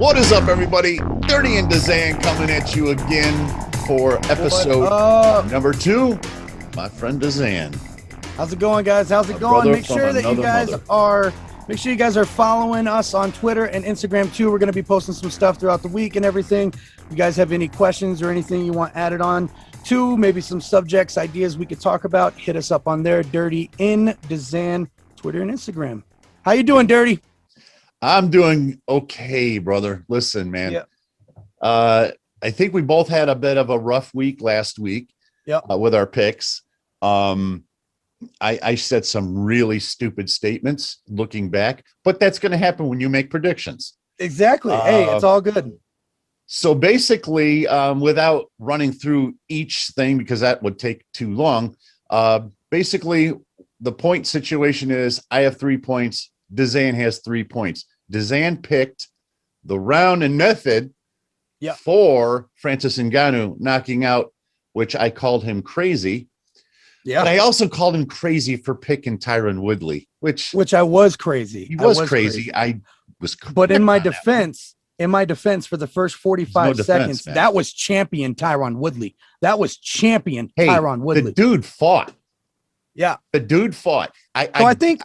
What is up, everybody? Dirty and DZAN coming at you again for episode number 2. My friend DZAN. How's it going, guys? How's it going? Make sure you guys are following us on Twitter and Instagram too. We're going to be posting some stuff throughout the week and everything. If you guys have any questions or anything you want added on to, maybe some subjects, ideas we could talk about, hit us up on there. Dirty in DZAN, Twitter and Instagram. How you doing, Dirty? I'm doing okay, brother. Listen, man. Yeah. I think we both had a bit of a rough week last week with our picks. I said some really stupid statements looking back, but that's going to happen when you make predictions. Exactly. Hey, it's all good. So basically, without running through each thing, because that would take too long, basically the point situation is I have 3 points. DZAN has 3 points. DZAN picked the round and method for Francis Ngannou knocking out, which I called him crazy. Yeah. But I also called him crazy for picking Tyron Woodley, which I was crazy. He was crazy. I was But in my defense, for the first 45 seconds, man. That was champion Tyron Woodley. That was champion Tyron Woodley. The dude fought. Yeah. The dude fought. I think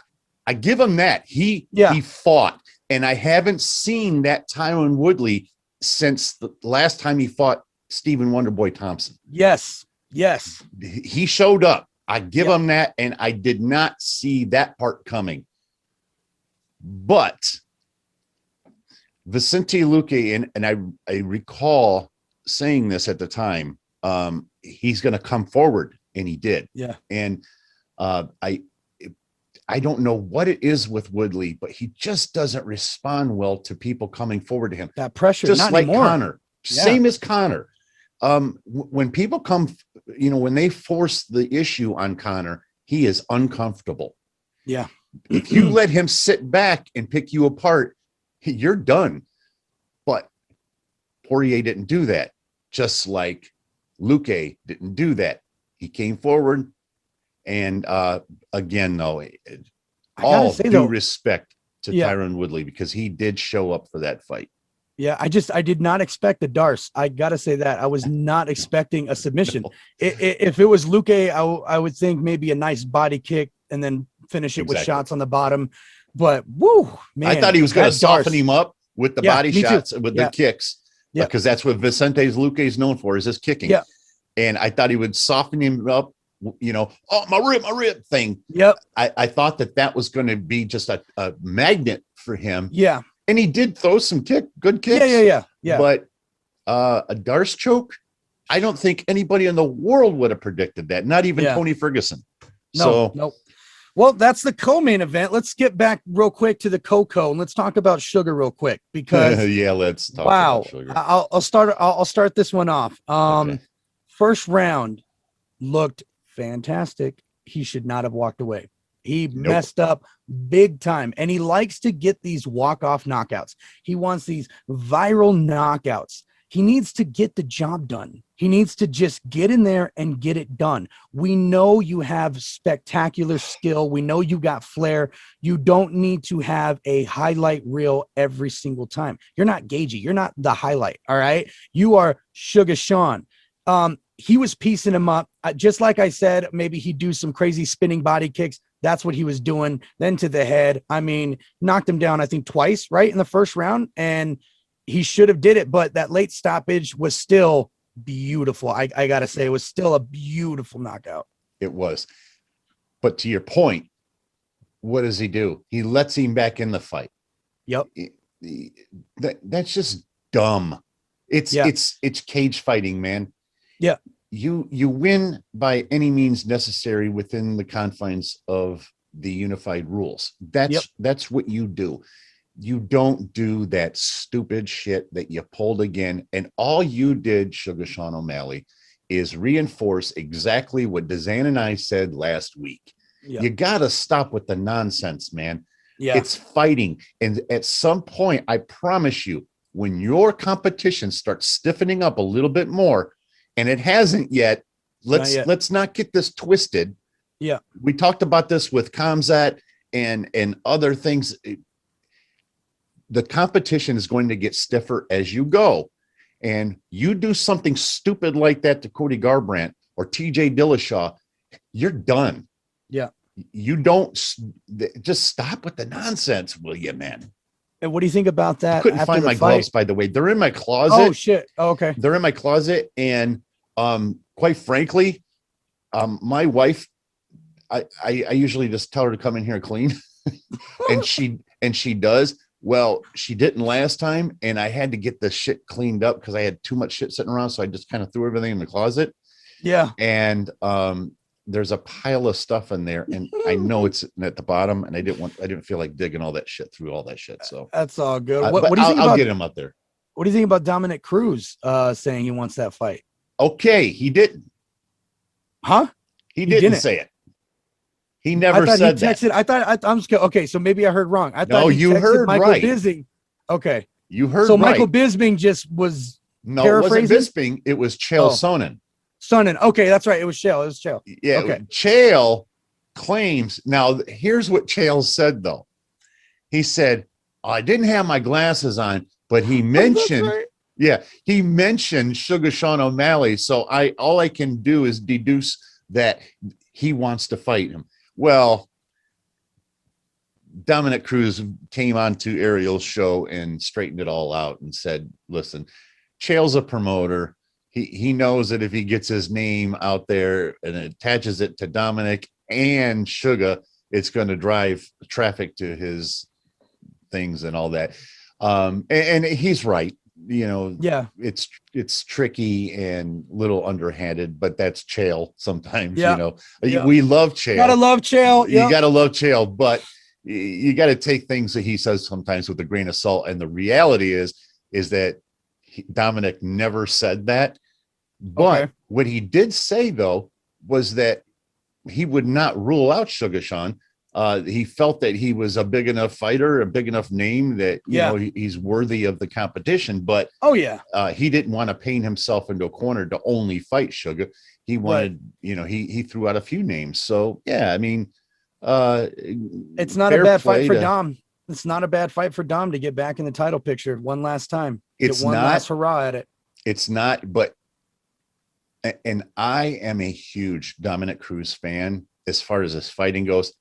I give him that. He fought. And I haven't seen that Tyron Woodley since the last time he fought Stephen Wonderboy Thompson. Yes. He showed up. I give him that, and I did not see that part coming. But Vicente Luque, and I recall saying this at the time, he's going to come forward, and he did. Yeah. And I don't know what it is with Woodley, but he just doesn't respond well to people coming forward to him. That pressure, just not like anymore. Connor. Yeah. Same as Connor. When people come, when they force the issue on Connor, he is uncomfortable. Yeah. If you let him sit back and pick you apart, you're done. But Poirier didn't do that. Just like Luque didn't do that. He came forward. And again, though, all due respect to Tyron Woodley, because he did show up for that fight. Yeah, I did not expect the Darce. I got to say that. I was not expecting a submission. No. If it was Luque, I would think maybe a nice body kick and then finish it with shots on the bottom. But, woo, man. I thought he was going to soften him up with the body shots, with the kicks, because that's what Vicente Luque is known for, is his kicking. Yeah. And I thought he would soften him up, my rib thing. Yep. I thought that was going to be just a magnet for him. Yeah. And he did throw some good kicks. Yeah. But a Darce choke, I don't think anybody in the world would have predicted that. Not even Tony Ferguson. No. Well, that's the co-main event. Let's get back real quick to the co-co and let's talk about Sugar real quick because let's talk about Sugar. I'll start this one off. Okay. First round looked fantastic. He should not have walked away. He messed up big time, and he likes to get these walk-off knockouts. He wants these viral knockouts. He needs to get the job done. He needs to just get in there and get it done. We know you have spectacular skill. We know you got flair. You don't need to have a highlight reel every single time. You're not Gagey. You're not the highlight, all right? You are Sugar Sean. He was piecing him up. Just like I said, maybe he'd do some crazy spinning body kicks. That's what he was doing. Then to the head. I mean, knocked him down, I think, twice, right, in the first round. And he should have did it. But that late stoppage was still beautiful. I got to say, it was still a beautiful knockout. It was. But to your point, what does he do? He lets him back in the fight. Yep. That's just dumb. It's cage fighting, man. Yeah. You win by any means necessary within the confines of the unified rules. That's what you do. You don't do that stupid shit that you pulled again. And all you did, Sugar Sean O'Malley, is reinforce exactly what DZAN and I said last week. Yep. You got to stop with the nonsense, man. Yeah. It's fighting. And at some point, I promise you, when your competition starts stiffening up a little bit more, and it hasn't yet, let's not get this twisted. Yeah. We talked about this with Kamzat and other things. the competition is going to get stiffer as you go. And you do something stupid like that to Cody Garbrandt or TJ Dillashaw, you're done. Yeah. You don't just stop with the nonsense, will you, man? And what do you think about that? I couldn't find my gloves, by the way. They're in my closet. Oh shit. Oh, okay. They're in my closet. And quite frankly, my wife, I usually just tell her to come in here and clean. and she does. Well, she didn't last time, and I had to get the shit cleaned up because I had too much shit sitting around. So I just kind of threw everything in the closet. Yeah. And there's a pile of stuff in there, and I know it's at the bottom, and I didn't feel like digging all that shit through all that shit. So that's all good. What do you think I'll get him up there. What do you think about Dominic Cruz saying he wants that fight? Okay, he didn't. Huh? He didn't say it. He never said that. I'm just okay. So maybe I heard wrong. I thought you heard Michael right. Bisping. Okay, you heard. So right. Michael Bisping just was no, it wasn't Bisping. It was Chael Sonnen. Sonnen. Okay, that's right. It was Chael. It was Chael. Yeah. Okay. Chael claims. Now, here's what Chael said though. He said, "I didn't have my glasses on," but he mentioned. Right. Yeah, he mentioned Sugar Sean O'Malley. So all I can do is deduce that he wants to fight him. Well, Dominic Cruz came on to Ariel's show and straightened it all out and said, listen, Chael's a promoter. He knows that if he gets his name out there and attaches it to Dominic and Sugar, it's going to drive traffic to his things and all that. And he's right. You know, yeah, it's tricky and little underhanded, but that's Chael sometimes. Yeah. You know, we love Chael. Gotta love Chael. You gotta love Chael, but you got to take things that he says sometimes with a grain of salt. And the reality is that Dominic never said that. But what he did say though was that he would not rule out Sugar Sean. He felt that he was a big enough fighter, a big enough name that you know he's worthy of the competition. But he didn't want to paint himself into a corner to only fight Sugar. He wanted, you know, he threw out a few names. So yeah, I mean, it's not a bad fight for Dom. It's not a bad fight for Dom to get back in the title picture one last time. It's one last hurrah at it. It's not, but and I am a huge Dominic Cruz fan as far as his fighting goes.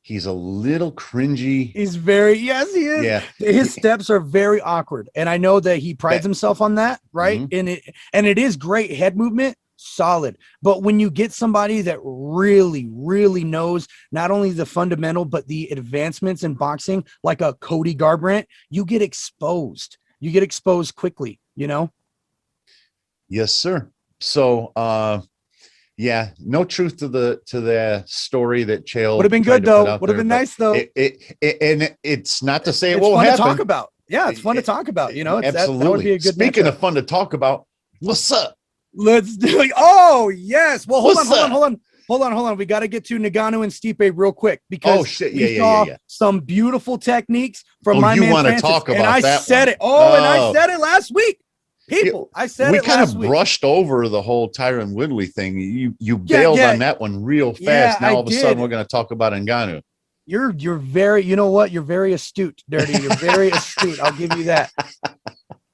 He's a little cringy. He's very, yes, he is. Yeah. His steps are very awkward. And I know that he prides himself on that, right? Mm-hmm. And it is great head movement, solid. But when you get somebody that really, really knows not only the fundamental, but the advancements in boxing, like a Cody Garbrandt, you get exposed. You get exposed quickly, you know? Yes, sir. So, yeah, no truth to the story that Chael would have been good though. Would have been nice though. And it's not to say it won't happen. It's fun to talk about. Yeah, it's fun to talk about. You know, absolutely. That would be a good. Speaking of fun to talk about, what's up? Let's do it. Oh yes. Well, hold on. We got to get to Ngannou and Stipe real quick because we saw some beautiful techniques from my man Francis. Talk about and I said it. And I said it last week. People, I said we it kind last of week. brushed over the whole Tyron Woodley thing. You bailed on that one real fast. Now all of a sudden we're going to talk about Ngannou. You're very, you know what? You're very astute, Dirty. You're very astute. I'll give you that.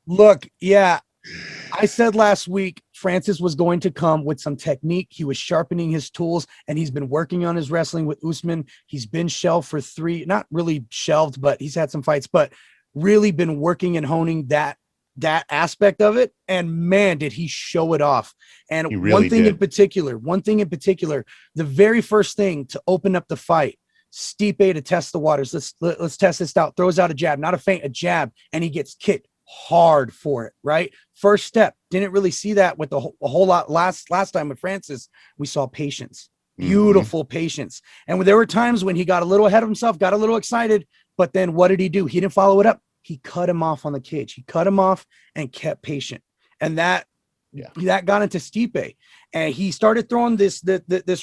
Look, I said last week Francis was going to come with some technique. He was sharpening his tools, and he's been working on his wrestling with Usman. He's been shelved for not really shelved, but he's had some fights, but really been working and honing that aspect of it. And man, did he show it off. And really one thing in particular, the very first thing to open up the fight, Stipe to test the waters. Let's test this out. Throws out a jab, not a feint, a jab. And he gets kicked hard for it. Right. First step. Didn't really see that with a whole lot last time with Francis. We saw patience, beautiful patience. And there were times when he got a little ahead of himself, got a little excited, but then what did he do? He didn't follow it up. He cut him off on the cage. He cut him off and kept patient. And that got into Stipe. And he started throwing this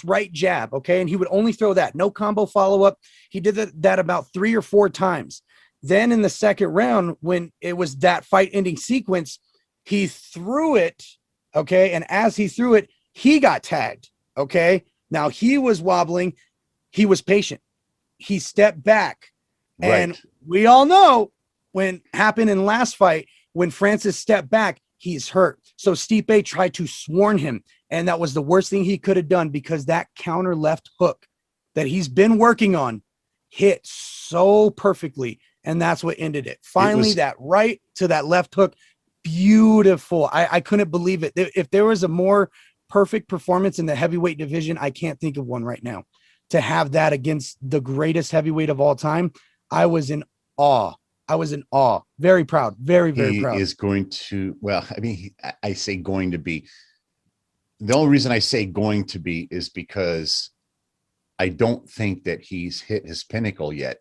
right jab, okay? And he would only throw that. No combo follow-up. He did that about 3 or 4 times. Then in the second round, when it was that fight-ending sequence, he threw it, okay? And as he threw it, he got tagged, okay? Now, he was wobbling. He was patient. He stepped back. And we all know when happened in last fight, when Francis stepped back, he's hurt. So Stipe tried to swarm him, and that was the worst thing he could have done, because that counter left hook that he's been working on hit so perfectly, and that's what ended it. Finally, that right to that left hook, beautiful. I couldn't believe it. If there was a more perfect performance in the heavyweight division, I can't think of one right now. To have that against the greatest heavyweight of all time, I was in awe. Very proud. Very proud. He is going to, well, I mean, I say going to be. The only reason I say going to be is because I don't think that he's hit his pinnacle yet.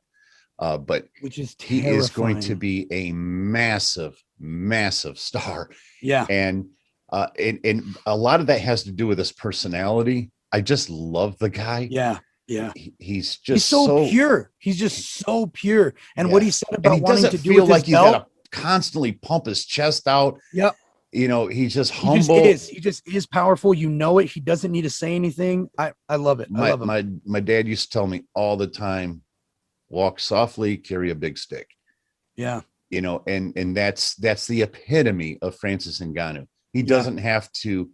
But which is he terrifying. is going to be a massive, massive star. Yeah. And a lot of that has to do with his personality. I just love the guy. Yeah. Yeah. He's just so pure. He's just so pure. And what he said about he wanting to do feel with like his he's belt, got to constantly pump his chest out. Yep. You know, he's just humble. He just is powerful. You know it. He doesn't need to say anything. I love it. I love him. My dad used to tell me all the time, walk softly, carry a big stick. Yeah. You know, and that's the epitome of Francis Ngannou. He doesn't have to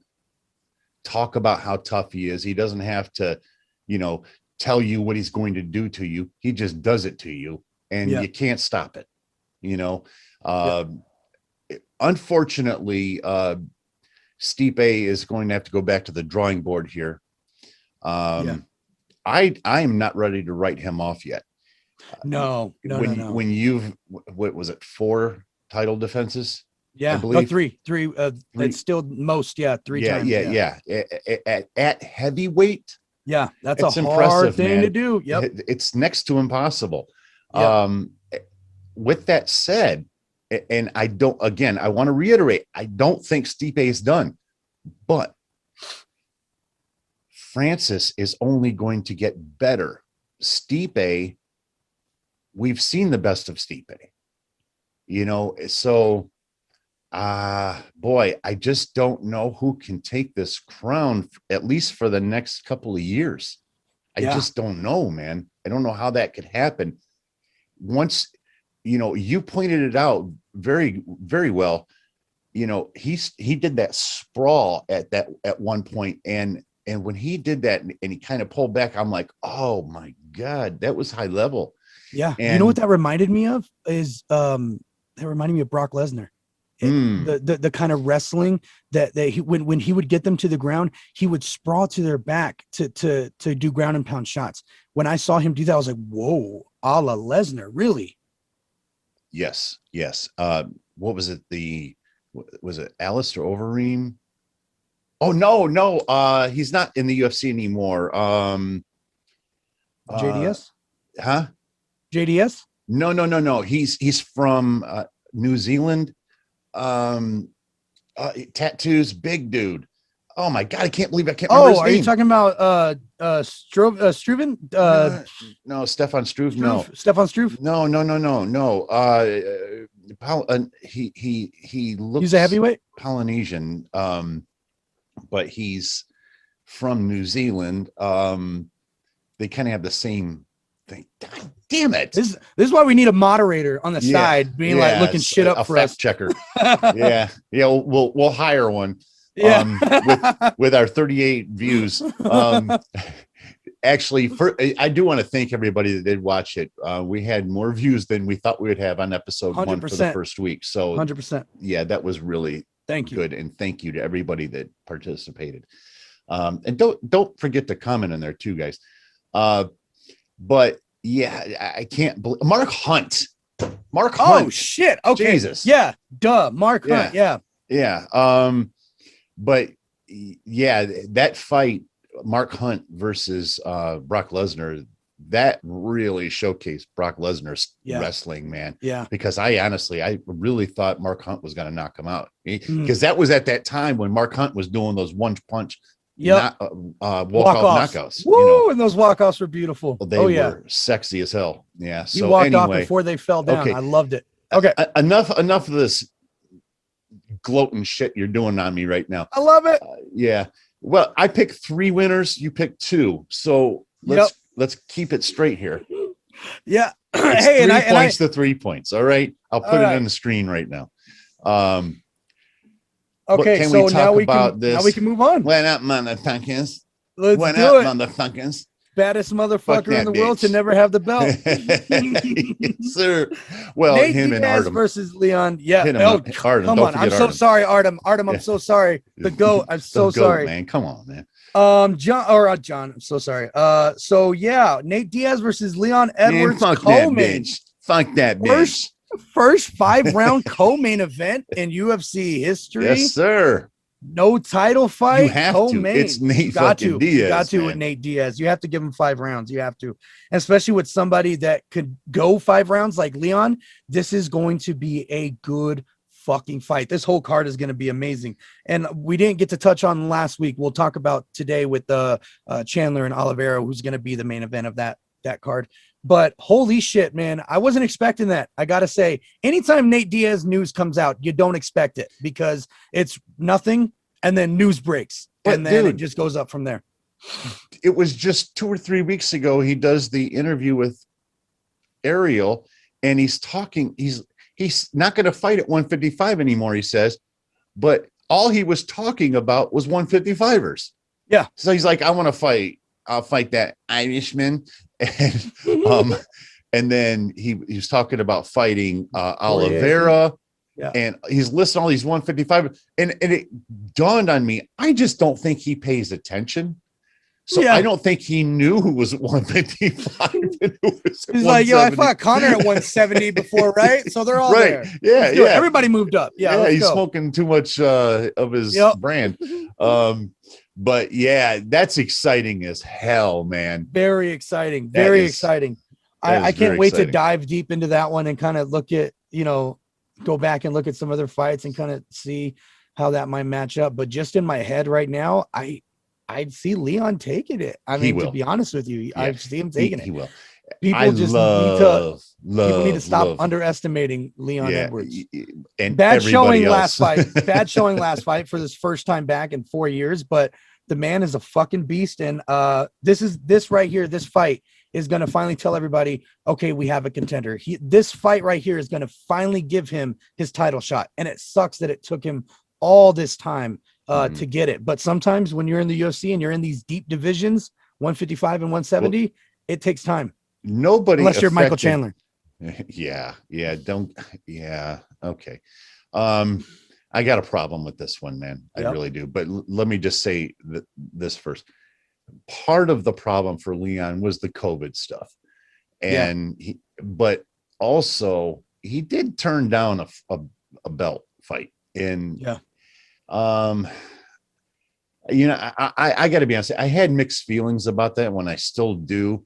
talk about how tough he is. He doesn't have to, you know, tell you what he's going to do to you. He just does it to you, and you can't stop it. You know, unfortunately, Stipe is going to have to go back to the drawing board here. I am not ready to write him off yet. No. When you've, what was it, 4 title defenses? Yeah, I believe. three. It's still most. Yeah, 3 times. Yeah. At heavyweight. Yeah, that's it's a impressive, hard thing man. to do. Yep. It's next to impossible. Yep. With that said, and I want to reiterate, I don't think Stipe is done, but Francis is only going to get better. Stipe, we've seen the best of Stipe, you know, so boy, I just don't know who can take this crown, at least for the next couple of years. I just don't know, man. I don't know how that could happen. Once, you know, you pointed it out very, very well. You know, he did that sprawl at one point, and when he did that and he kind of pulled back, I'm like, oh my God, that was high level. Yeah. And you know what that reminded me of is that reminded me of Brock Lesnar. The kind of wrestling that he, when he would get them to the ground, he would sprawl to their back to do ground and pound shots. When I saw him do that, I was like, whoa, a la Lesnar, really? Yes. What was it? Was it Alistair Overeem? Oh, no. He's not in the UFC anymore. JDS? Huh? JDS? No. He's from New Zealand. Tattoos, big dude. Oh my God, I can't believe I can't remember his name. Are you talking about Struven? No, Stefan Struve. No, Stefan Struve. No. He looks, he's a heavyweight Polynesian, but he's from New Zealand. They kind of have the same thing. God damn it! This is why we need a moderator on the side, being like looking shit up for us. Checker. yeah. We'll hire one. Yeah. with our 38 views. Actually, I do want to thank everybody that did watch it. We had more views than we thought we would have on episode 1 for the first week. So 100%. Yeah, that was really good. And thank you to everybody that participated. And don't forget to comment in there too, guys. But yeah, I can't believe Mark Hunt. Oh shit. Okay. Jesus. Yeah. Duh. Mark Hunt. Yeah. But yeah, that fight, Mark Hunt versus Brock Lesnar, that really showcased Brock Lesnar's wrestling, man. Yeah. Because I really thought Mark Hunt was going to knock him out, because that was at that time when Mark Hunt was doing those one punch walk-off knockouts. Woo! You know? And those walk-offs were beautiful. They were sexy as hell. Yeah. So you walked off before they fell down. Okay. I loved it. Okay. Enough of this gloating shit you're doing on me right now. I love it. Yeah. Well, I picked 3 winners. You picked 2. So let's keep it straight here. Yeah. It's Hey, 3 points to 3 points. All right. I'll put it on the screen right now. But okay, can so we talk now we about can this? now we can move on. When up, motherfuckers? Let's When do up, it. motherfuckers? Baddest Fuck motherfucker in that the world to bitch. never have the belt. Yes, sir. Well, Nate him and Diaz Artem. versus Leon. Yeah. Hit him Oh, up. Artem. come Don't on. I'm forget so Artem. sorry, Artem. Artem, I'm Yeah. so sorry. The GOAT. I'm The so goat, sorry. man. Come on, man. John. I'm so sorry. So yeah, Nate Diaz versus Leon Edwards. Man, fuck that co-main. bitch. Fuck that bitch. First 5-round co-main event in UFC history. Yes, sir. No title fight. You have co-main. to. It's Nate You got fucking to. Diaz. You got to man. with Nate Diaz. You have to give him 5 rounds. You have to, especially with somebody that could go 5 rounds like Leon. This is going to be a good fucking fight. This whole card is going to be amazing. And we didn't get to touch on last week. We'll talk about today with the Chandler and Oliveira, who's going to be the main event of that card. But holy shit, man, I wasn't expecting that. I got to say, anytime Nate Diaz news comes out, you don't expect it because it's nothing. And then news breaks. But And then dude, it just goes up from there. it was just 2 or 3 weeks ago. He does the interview with Ariel and he's talking. He's not going to fight at 155 anymore, he says. But all he was talking about was 155ers. Yeah. So he's like, I want to fight. I'll fight that Irishman. And then he was talking about fighting Oliveira. Yeah. And he's listing all these 155. And it dawned on me, I just don't think he pays attention. So Yeah. I don't think he knew who was at 155. And who was at He's like, yo, I 170. fought Connor at 170 before, right? So they're all Right. there. Yeah. Let's do it. Yeah. Everybody moved up. Yeah. let's He's go. smoking too much of his brand. But yeah, that's exciting as hell, man. Very exciting. Very exciting. I can't wait to dive deep into that one and kind of look at, go back and look at some other fights and kind of see how that might match up. But just in my head right now, I'd see Leon taking it. I mean, to be honest with you, I see him taking it. He will. People need to stop underestimating Leon Edwards. And bad showing last fight. Bad showing last fight for this first time back in 4 years. But the man is a fucking beast. And this right here, this fight is going to finally tell everybody, okay, we have a contender. This fight right here is going to finally give him his title shot. And it sucks that it took him all this time to get it. But sometimes when you're in the UFC and you're in these deep divisions, 155 and 170, it takes time. Nobody, unless you're Michael Chandler. Yeah. Okay. I got a problem with this one, man. I really do. But let me just say this first. Part of the problem for Leon was the COVID stuff. And but also he did turn down a belt fight. And I got to be honest. I had mixed feelings about that when I still do.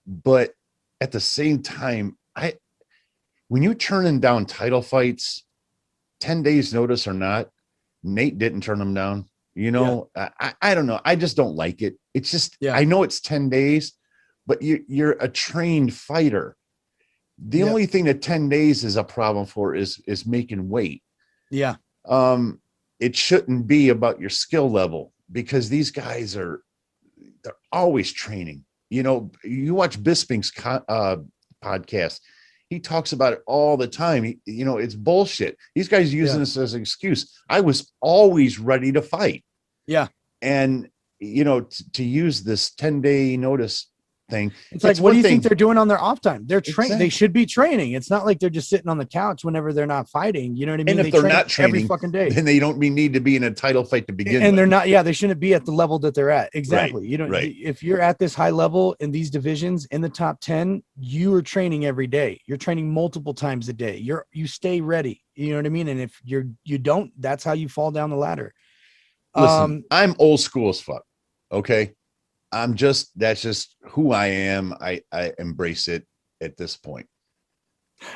But at the same time, when you're turning down title fights, 10 days notice or not, Nate didn't turn them down. I don't know. I just don't like it. It's just, I know it's 10 days, but you're a trained fighter. The only thing that 10 days is a problem for is making weight. Yeah. It shouldn't be about your skill level because these guys they're always training. You watch Bisping's podcast. He talks about it all the time. It's bullshit. These guys using this as an excuse. I was always ready to fight. Yeah. And, to use this 10-day notice thing. It's like, what do you think they're doing on their off time? They're training. They should be training. It's not like they're just sitting on the couch whenever they're not fighting. You know what I mean? And if they're not training every fucking day, then they don't need to be in a title fight to begin with. And they're not. Yeah, they shouldn't be at the level that they're at. Exactly. Right. If you're at this high level in these divisions in the top 10, you are training every day. You're training multiple times a day. You stay ready. You know what I mean? And if you don't, that's how you fall down the ladder. Listen, I'm old school as fuck. Okay. That's just who I am. I embrace it at this point.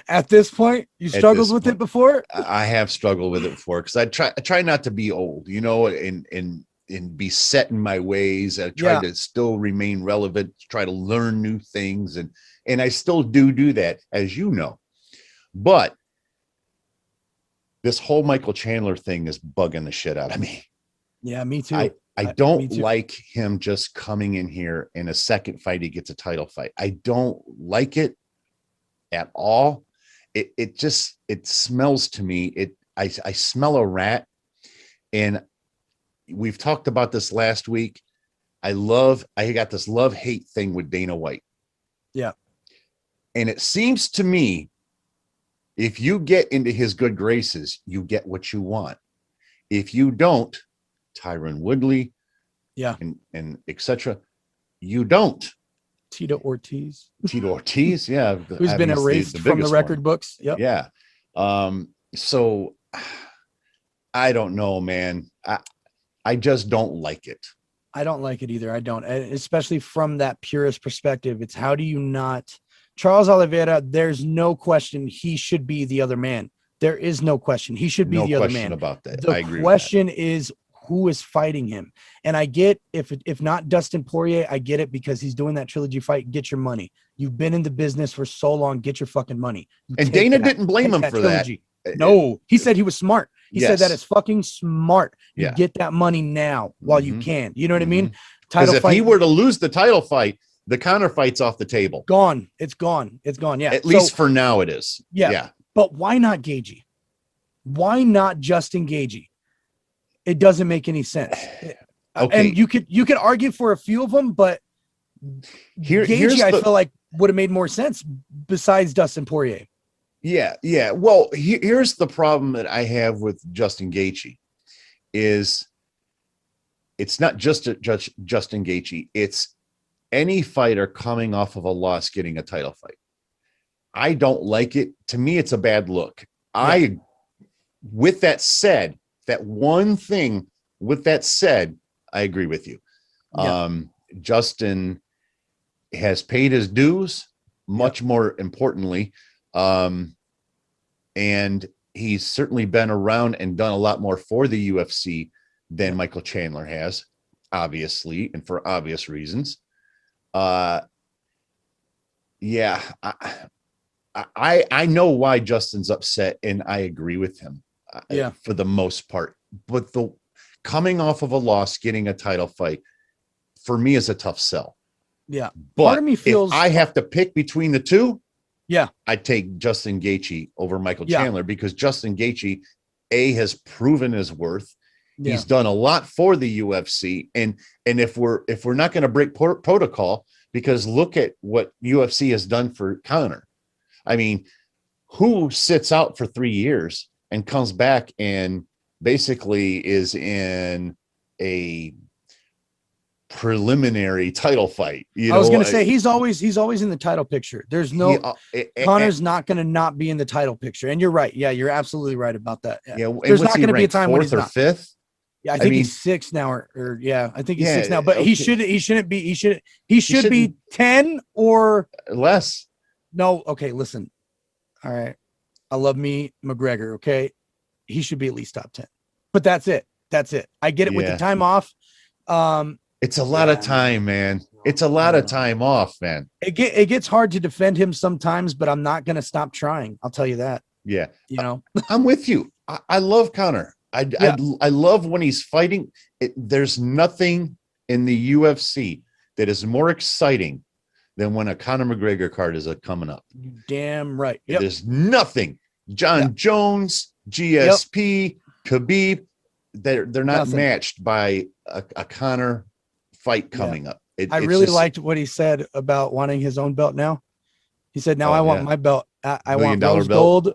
At this point, you struggled with it before? I have struggled with it before because I try not to be old, and be set in my ways. I try to still remain relevant, try to learn new things. And I still do that, as you know. But this whole Michael Chandler thing is bugging the shit out of me. Yeah, me too. I Me don't too. like him just coming in here in a second fight. He gets a title fight. I don't like it at all. It smells to me. I smell a rat. And we've talked about this last week. I got this love-hate thing with Dana White. Yeah. And it seems to me, if you get into his good graces, you get what you want. If you don't, Tyron Woodley, Yeah. and etc., you don't. Tito Ortiz, Yeah, who's been obviously erased from the biggest record one. books. Yep. Yeah. So I don't know, man. I just don't like it. I don't like it either. I don't, especially from that purist perspective. It's how do you not Charles Oliveira? There's no question he should be the other man. There is no question he should be No the other question man. about that. The I agree question is who is fighting him. And I get if not Dustin Poirier, I get it because he's doing that trilogy fight. Get your money. You've been in the business for so long. Get your fucking money. And Dana didn't blame him for trilogy. that. No, he said he was smart. He said that Yes. is fucking smart. You Yeah. get that money now while you can. You know what I mean? Because Title if fight he were to lose the title fight, the counter fight's off the table. gone. It's gone. It's gone. Yeah. At least for now it is. Yeah. But why not Gagey? Why not Justin Gagey? It doesn't make any sense. Okay. And you could argue for a few of them, but Gagey, I feel like would have made more sense besides Dustin Poirier. Yeah. Well, here's the problem that I have with Justin Gaethje is it's not just Justin Gaethje. It's any fighter coming off of a loss getting a title fight. I don't like it. To me, it's a bad look. Yeah. With that said, I agree with you. Yeah. Justin has paid his dues, much more importantly. And he's certainly been around and done a lot more for the UFC than Michael Chandler has, obviously, and for obvious reasons. I know why Justin's upset, and I agree with him. For the most part, but the coming off of a loss, getting a title fight for me is a tough sell. Yeah. But part of me feels if I have to pick between the two, yeah, I take Justin Gaethje over Michael Chandler because Justin Gaethje, has proven his worth. Yeah. He's done a lot for the UFC, and if we're not going to break protocol, because look at what UFC has done for Conor. I mean, who sits out for 3 years and comes back and basically is in a preliminary title fight? I was going to say he's always in the title picture. There's no Conor's not going to not be in the title picture. And you're right. Yeah, you're absolutely right about that. Yeah. There's not going to be a time when he's not. Fifth. Yeah, I think he's 6 now, or I think he's 6 now. But he should be 10 or less. No, okay, listen. All right. I love me McGregor, okay? He should be at least top 10. But that's it. I get it with the time off. It's a lot of time, man. It's a lot of time off, man. It gets hard to defend him sometimes, but I'm not going to stop trying. I'll tell you that. Yeah. You know, I'm with you. I love Conor. I love when he's fighting. There's nothing in the UFC that is more exciting than when a Conor McGregor card is coming up. Damn right. Yep. There's nothing. John Jones, GSP, Khabib, they're not matched by a Conor fight coming up. I really liked what he said about wanting his own belt now. He said, now I want my belt. I want rose gold.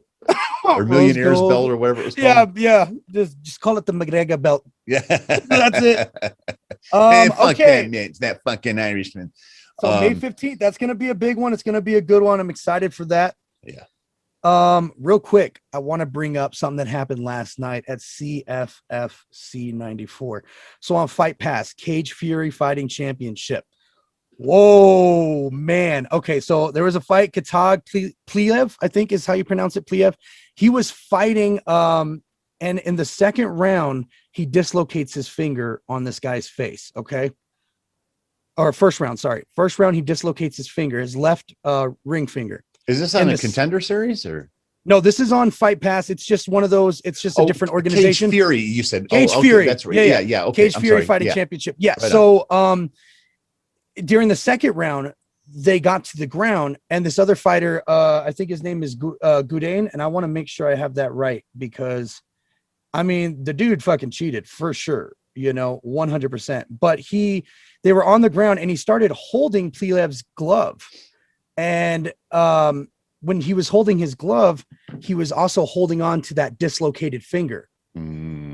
Or millionaire's belt or whatever it was called. Yeah. Just call it the McGregor belt. Yeah. That's it. Okay. It's that fucking Irishman. So May 15th, that's going to be a big one. It's going to be a good one. I'm excited for that. Yeah. Real quick, I want to bring up something that happened last night at CFFC 94. So on Fight Pass, Cage Fury Fighting Championship. Whoa, man. Okay, so there was a fight, Katag Pliev, I think is how you pronounce it, Pliev. He was fighting, and in the second round, he dislocates his finger on this guy's face, okay? Or first round, sorry. First round, he dislocates his finger, his left ring finger. Is this on a contender series or? No, this is on Fight Pass. It's just one of those. It's just a different organization. Cage Fury, you said. Cage okay, Fury. that's right. Yeah. Okay. Cage Fury Fighting Championship. Yeah. Right so during the second round, they got to the ground, and this other fighter, I think his name is Goudain, and I want to make sure I have that right, because I mean, the dude fucking cheated for sure, 100%. But they were on the ground, and he started holding Plev's glove. And when he was holding his glove, he was also holding on to that dislocated finger.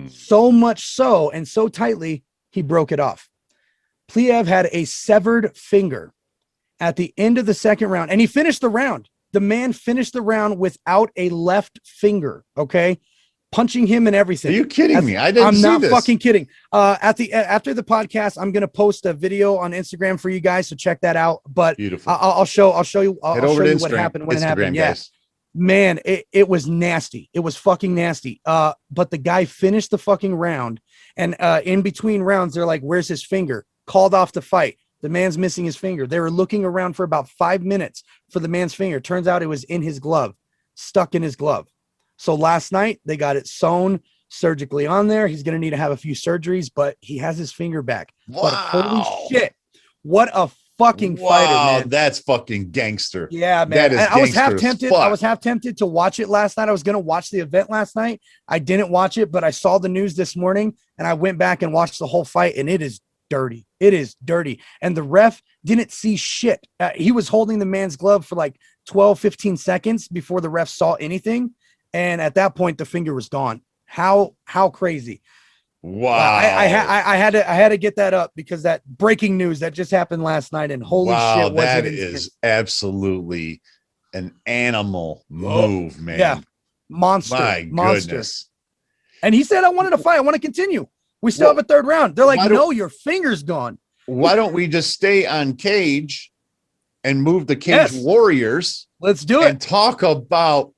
So much so, and so tightly, he broke it off. Plev had a severed finger at the end of the second round, and he finished the round. The man finished the round without a left finger, okay? Punching him and everything. Are you kidding me? I'm not fucking kidding. After the podcast, I'm gonna post a video on Instagram for you guys, so check that out. But beautiful. I'll show you what happened when it happened. Yeah, guys. Man, it was nasty. It was fucking nasty. But the guy finished the fucking round, and in between rounds, they're like, "Where's his finger?" Called off the fight. The man's missing his finger. They were looking around for about 5 minutes for the man's finger. Turns out it was in his glove, stuck in his glove. So last night they got it sewn surgically on there. He's going to need to have a few surgeries, but he has his finger back. Wow. But holy shit. What a fucking fighter, man. That's fucking gangster. Yeah, man. I was half tempted. I was half tempted to watch it last night. I was going to watch the event last night. I didn't watch it, but I saw the news this morning and I went back and watched the whole fight, and it is dirty. It is dirty. And the ref didn't see shit. He was holding the man's glove for like 12, 15 seconds before the ref saw anything. And at that point, the finger was gone. How crazy! Wow! I had to get that up because that breaking news that just happened last night, and holy shit, that is absolutely an animal move, man. Yeah, monster. My goodness! And he said, "I wanted to fight. I want to continue. We still have a third round." They're like, "No, your finger's gone." Why don't we just stay on Cage and move the Cage Warriors? Let's do it and talk about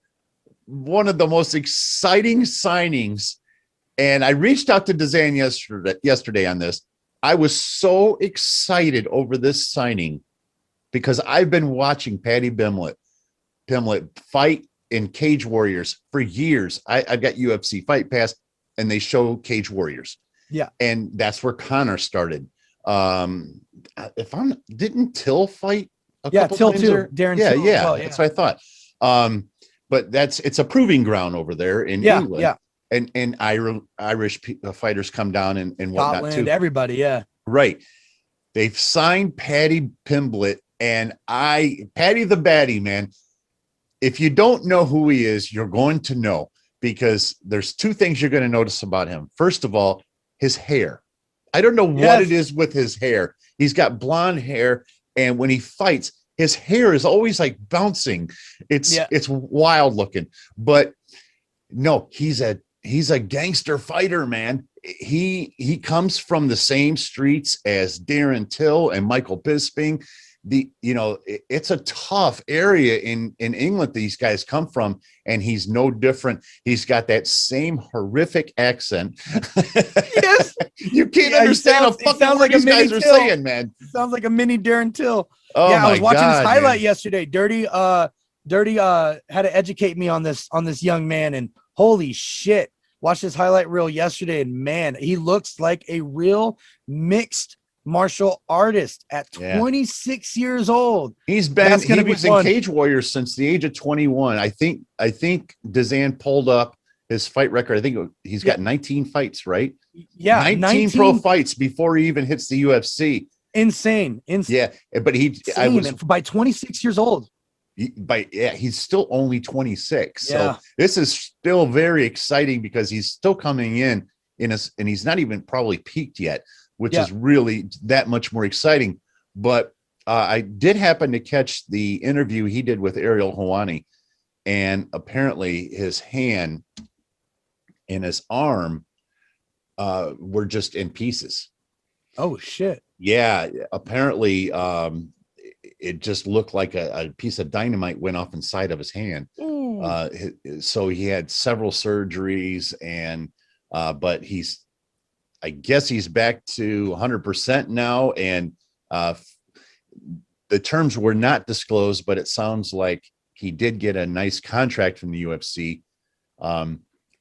one of the most exciting signings. And I reached out to DZAN yesterday on this. I was so excited over this signing because I've been watching Paddy Pimblett fight in Cage Warriors for years. I've got UFC Fight Pass, and they show Cage Warriors. Yeah. And that's where Connor started. Didn't Till fight a couple Till times? too. Darren Till. Yeah, that's what I thought. But it's a proving ground over there in England. Yeah. And Irish fighters come down and whatnot Scotland, too. Everybody, yeah. Right. They've signed Paddy Pimblett, and Paddy the Baddie, man. If you don't know who he is, you're going to know, because there's two things you're going to notice about him. First of all, his hair. I don't know what it is with his hair. He's got blonde hair, and when he fights, his hair is always like bouncing. It's wild looking, but no, he's a gangster fighter, man. He comes from the same streets as Darren Till and Michael Bisping. It's a tough area in England these guys come from, and he's no different. He's got that same horrific accent. Yes. You can't understand a fucking word these guys are saying, man. Sounds like a mini Darren Till. Oh, yeah, I was watching his highlight man. yesterday. Dirty had to educate me on this young man, and holy shit. Watched his highlight reel yesterday, and man, he looks like a real mixed martial artist at 26 years old. He was in Cage Warriors since the age of 21. I think DZAN pulled up his fight record. I think he's got 19 fights, right? Yeah, 19 pro fights before he even hits the UFC. Insane. Yeah, but by 26 years old. He's still only 26. Yeah. So this is still very exciting because he's still coming in and he's not even probably peaked yet, which is really that much more exciting. But I did happen to catch the interview he did with Ariel Helwani, and apparently his hand and his arm were just in pieces. Oh shit. Yeah, apparently it just looked like a piece of dynamite went off inside of his hand. So he had several surgeries, and but I guess he's back to 100% now, and the terms were not disclosed, but it sounds like he did get a nice contract from the UFC.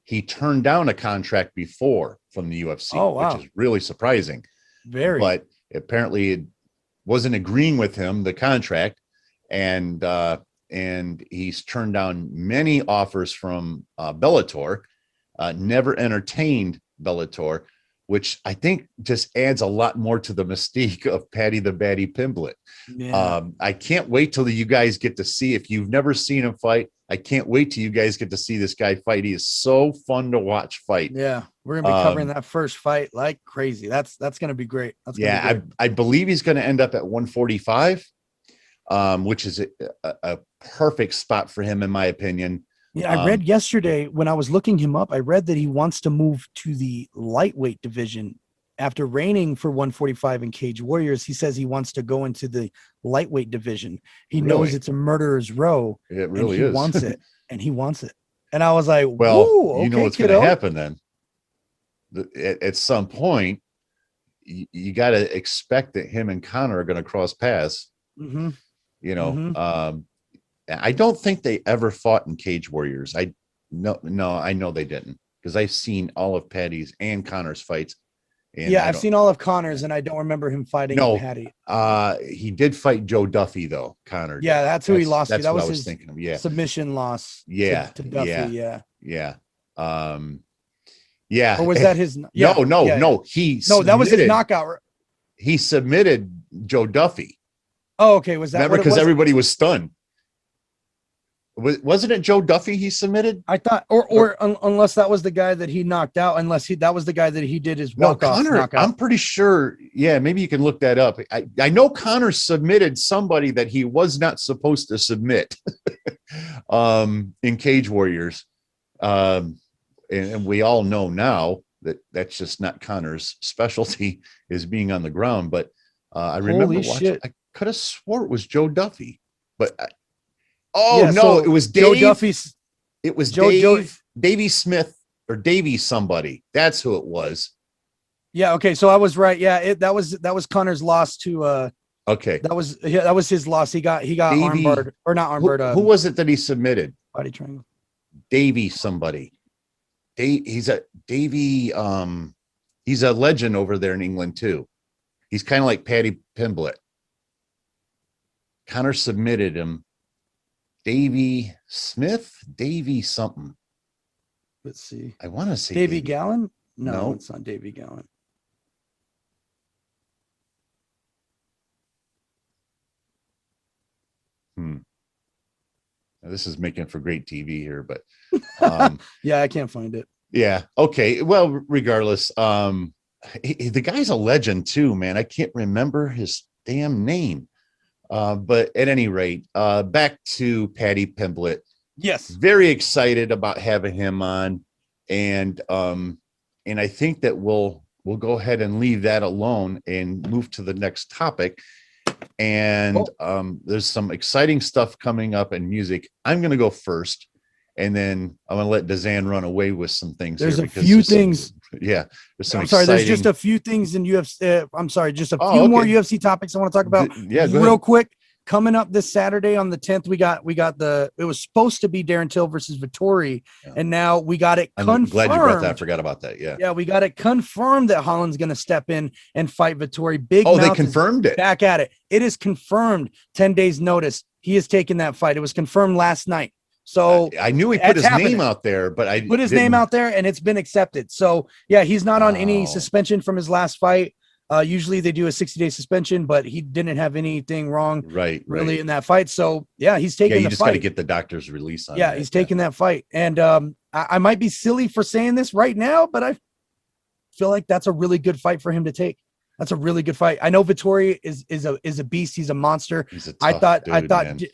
He turned down a contract before from the UFC, Oh, wow. which is really surprising. Very. But apparently it wasn't agreeing with him, the contract, and he's turned down many offers from Bellator, never entertained Bellator, which I think just adds a lot more to the mystique of Paddy the Baddy Pimblett. Yeah. I can't wait till you guys get to see. If you've never seen him fight, I can't wait till you guys get to see this guy fight. He is so fun to watch fight. Yeah, we're gonna be covering that first fight like crazy. That's gonna be great. That's gonna be great. I believe he's going to end up at 145, which is a perfect spot for him, in my opinion. Yeah, I read yesterday when I was looking him up, I read that he wants to move to the lightweight division after reigning for 145 in Cage Warriors. He says he wants to go into the lightweight division. He knows it's a murderer's row. It really and he is. wants it, and he wants it. And I was like, well, okay, you know what's going to happen then. At some point, you got to expect that him and Conor are going to cross paths. Mm-hmm. You know, I don't think they ever fought in Cage Warriors. I know they didn't, because I've seen all of Paddy's and Conor's fights. And yeah, I've seen all of Conor's, and I don't remember him fighting Paddy. He did fight Joe Duffy though. Conor. Yeah, that's who he lost to. That was what I was his thinking of. Yeah, submission loss. Yeah, to Duffy. Yeah. Yeah. Or was that his? Yeah, no. That was his knockout. He submitted Joe Duffy. Oh, okay. Was that? Remember, because everybody was stunned. Wasn't it Joe Duffy he submitted? I thought, unless that was the guy that he knocked out, that was the guy that he did his walk-off knockout. I'm pretty sure. Yeah, maybe you can look that up. I know Conor submitted somebody that he was not supposed to submit in Cage Warriors. And we all know now that that's just not Conor's specialty, is being on the ground. But I remember watching. I could have swore it was Joe Duffy, but it was Dave. Joe Duffy's. It was Davey Smith or Davey somebody. That's who it was. Yeah. Okay. So I was right. Yeah. That was Conor's loss to. Okay. That was his loss. He got Davey, armbarred, or not armbarred. Who was it that he submitted? Body triangle. Davey somebody. He's a legend over there in England too. He's kind of like Paddy Pimblett. Conor submitted him. Davey Smith, Davey something. Let's see. I want to say Davey Gallen. No, it's not Davey Gallen. Now, this is making for great TV here, but yeah, I can't find it. Yeah. Okay. Well, regardless, the guy's a legend too, man. I can't remember his damn name. But at any rate, back to Paddy Pimblett. Yes. Very excited about having him on. And I think that we'll go ahead and leave that alone and move to the next topic. And there's some exciting stuff coming up in music. I'm going to go first, and then I'm going to let DZAN run away with some things. There's a few things. There's some. I'm sorry. There's just a few things in UFC. I'm sorry. Just a few more UFC topics I want to talk about. Real quick. Coming up this Saturday on the 10th, we got it was supposed to be Darren Till versus Vettori, and now we got it confirmed. I'm glad you brought that. I forgot about that. Yeah, we got it confirmed that Holland's going to step in and fight Vettori. They confirmed it. Back at it. It is confirmed. 10 days notice. He is taking that fight. It was confirmed last night. So I knew he put his name out there, but I put his name out there, and it's been accepted. So yeah, he's not on any suspension from his last fight. Usually they do a 60-day suspension, but he didn't have anything wrong really in that fight. So yeah, he's taking the fight. You just got to get the doctor's release on that. He's taking that fight. And I might be silly for saying this right now, but I feel like that's a really good fight for him to take. That's a really good fight. I know Vettori is a beast. He's a monster. He's a tough dude,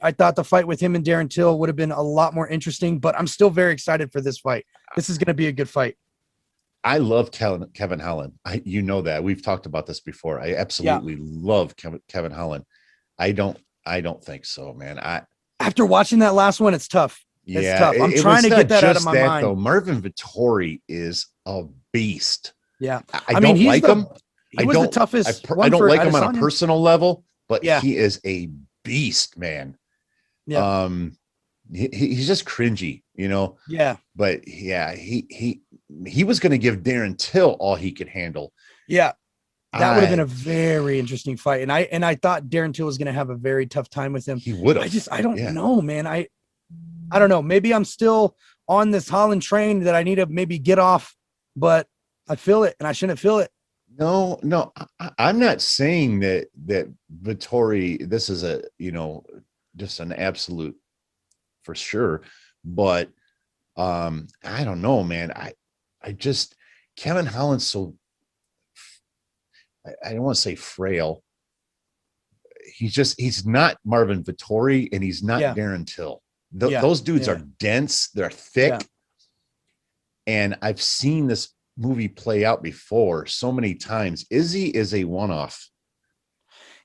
I thought the fight with him and Darren Till would have been a lot more interesting, but I'm still very excited for this fight. This is going to be a good fight. I love Kevin Holland. You know that we've talked about this before. I absolutely love Kevin Holland. I don't think so, man. After watching that last one, it's tough. It's tough. I'm trying to get that out of my mind. Though. Marvin Vettori is a beast. Yeah, I don't like him. He was the toughest. I don't like him on a personal level, but he is a beast, man. Yeah. he's just cringy, you know. Yeah. But yeah, he was going to give Darren Till all he could handle. Yeah. That would have been a very interesting fight. And I thought Darren Till was going to have a very tough time with him. He would have. I don't know, man. I don't know. Maybe I'm still on this Holland train that I need to maybe get off, but I feel it and I shouldn't feel it. No, I'm not saying that Vettori, this is a, just an absolute for sure. But I don't know, man. I just, Kevin Holland's so, I don't want to say frail. He's not Marvin Vettori and he's not Darren Till. Those dudes are dense. They're thick. And I've seen this movie play out before so many times. Izzy is a one-off.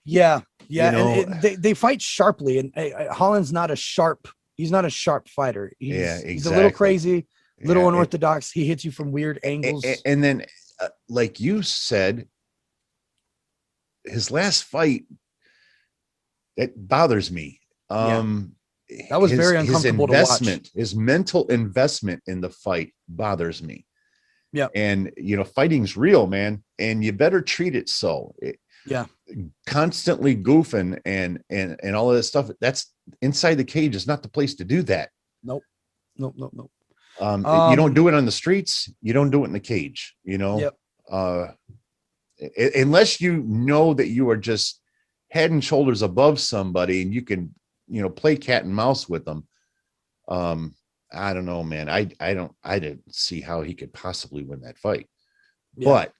Yeah. And they fight sharply, and Holland's not a sharp. He's not a sharp fighter. He's a little crazy, little unorthodox. He hits you from weird angles. And then, like you said, his last fight, it bothers me. That was very uncomfortable to watch. His mental investment in the fight bothers me. Yeah. And, fighting's real, man. And you better treat it so. Constantly goofing and all of this stuff. That's inside the cage is not the place to do that. Nope. You don't do it on the streets. You don't do it in the cage, unless you know that you are just head and shoulders above somebody and you can, play cat and mouse with them. I don't know, man. I didn't see how he could possibly win that fight. But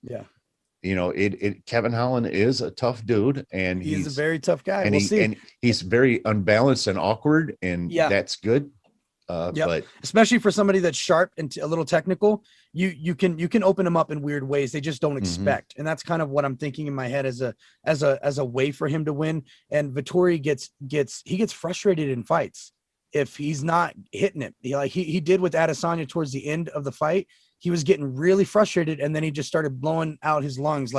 Kevin Holland is a tough dude, and he's a very tough guy. And and he's very unbalanced and awkward, and that's good. But especially for somebody that's sharp and a little technical, you can open them up in weird ways they just don't expect. And that's kind of what I'm thinking in my head as a way for him to win. And Vettori gets frustrated in fights if he's not hitting it. He did with Adesanya towards the end of the fight. He was getting really frustrated, and then he just started blowing out his lungs,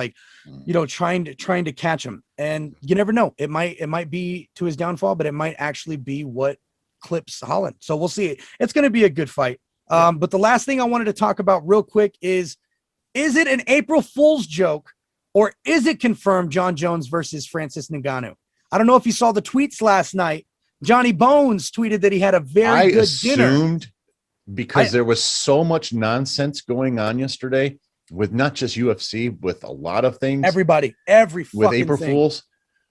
trying to catch him. And you never know. It might be to his downfall, but it might actually be what clips Holland. So we'll see. It's going to be a good fight. But the last thing I wanted to talk about real quick is it an April Fool's joke, or is it confirmed John Jones versus Francis Ngannou? I don't know if you saw the tweets last night. Johnny Bones tweeted that he had a very good dinner. Because there was so much nonsense going on yesterday with not just UFC, with a lot of things. Every with April Fools.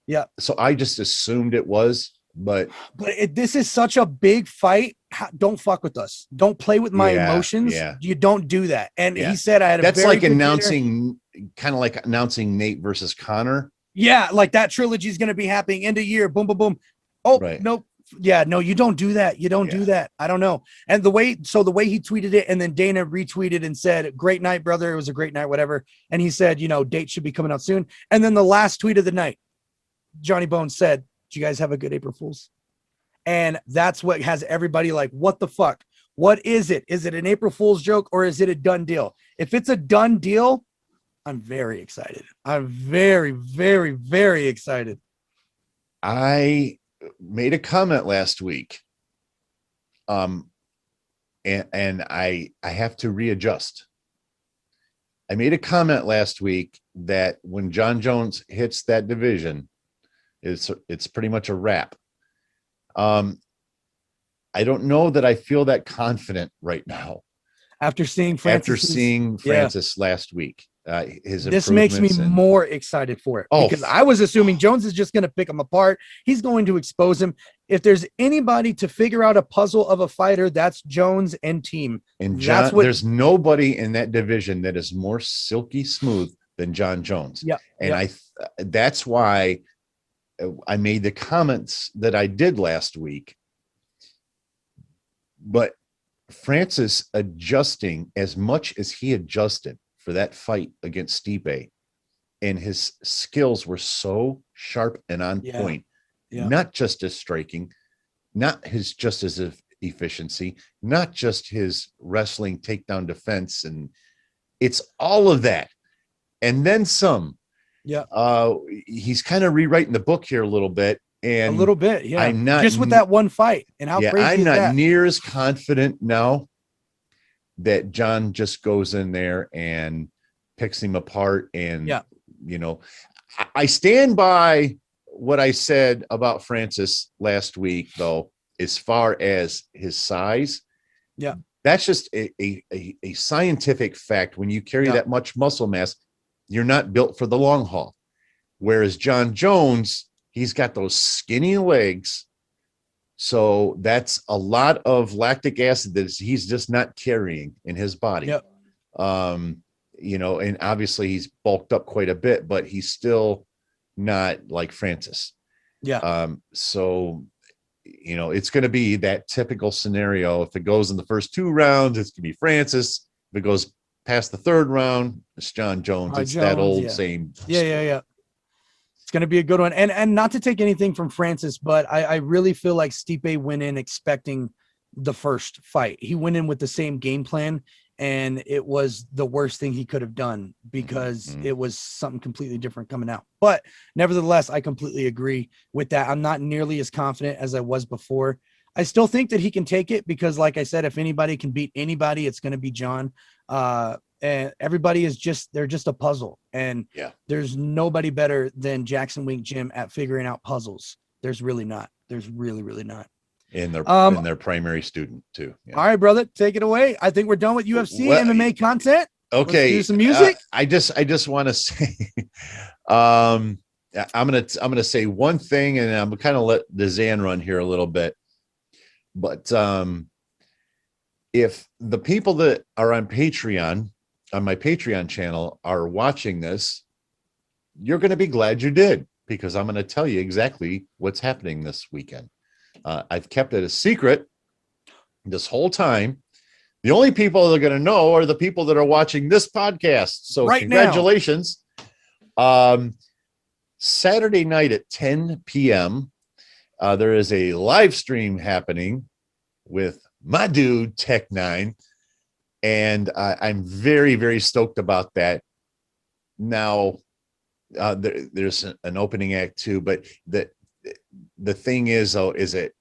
Yeah. So I just assumed it was, but this is such a big fight. Don't fuck with us. Don't play with my emotions. Yeah. You don't do that. And he said, I had that's like announcing, kind of like announcing Nate versus Connor. Yeah. Like that trilogy is going to be happening end of year. Boom, boom, boom. Oh, nope. Yeah, no, you don't do that. You don't do that. I don't know. And the way he tweeted it, and then Dana retweeted and said, "Great night, brother. It was a great night, whatever." And he said, date should be coming out soon. And then the last tweet of the night, Johnny Bones said, "Did you guys have a good April Fool's?" And that's what has everybody like, what the fuck? What is it? Is it an April Fool's joke, or is it a done deal? If it's a done deal, I'm very excited. I'm very, very, very excited. I made a comment last week, and I have to readjust. I made a comment last week that when John Jones hits that division, it's pretty much a wrap. I don't know that I feel that confident right now after seeing Francis last week. This makes me more excited for it because I was assuming Jones is just going to pick him apart. He's going to expose him. If there's anybody to figure out a puzzle of a fighter, that's Jones and team. And there's nobody in that division that is more silky smooth than John Jones. Yeah. And that's why I made the comments that I did last week. But Francis adjusting as much as he adjusted for that fight against Stipe, and his skills were so sharp and on point, not just his striking, not his just as efficiency, not just his wrestling takedown defense, and it's all of that and then some. He's kind of rewriting the book here a little bit, And A little bit, yeah. I'm not Just with that one fight. And how crazy I'm is not that? near as confident now that John just goes in there and picks him apart. And, Yeah. you know, I stand by what I said about Francis last week, though, as far as his size. Yeah. That's just a scientific fact. When you carry Yeah. that much muscle mass, you're not built for the long haul. Whereas John Jones, he's got those skinny legs. So that's a lot of lactic acid that he's just not carrying in his body. Yep. You know, and obviously he's bulked up quite a bit, but he's still not like Francis. Yeah. So, you know, it's going to be that typical scenario. If it goes in the first 2 rounds, it's going to be Francis. If it goes past the 3rd round, it's John Jones. It's that old same. Yeah. It's going to be a good one. And not to take anything from Francis, but I really feel like Stipe went in expecting the first fight. He went in with the same game plan, and it was the worst thing he could have done because it was something completely different coming out. But nevertheless, I completely agree with that. I'm not nearly as confident as I was before. I still think that he can take it because, like I said, if anybody can beat anybody, it's going to be John. And everybody is they're just a puzzle. And there's nobody better than Jackson Wink Jim at figuring out puzzles. There's really not. There's really, really not. And their primary student too. Yeah. All right, brother, take it away. I think we're done with UFC MMA content. Okay. Let's do some music. I just want to say, I'm gonna say one thing, and I'm kind of let the DZAN run here a little bit. But if the people that are on Patreon, on my Patreon channel, are watching this, you're going to be glad you did, because I'm going to tell you exactly what's happening this weekend. I've kept it a secret this whole time. The only people that are going to know are the people that are watching this podcast. So right congratulations. Saturday night at 10 p.m., there is a live stream happening with my dude N9ne, and I'm very, very stoked about that. Now, there's an opening act too, but the thing is, though, is it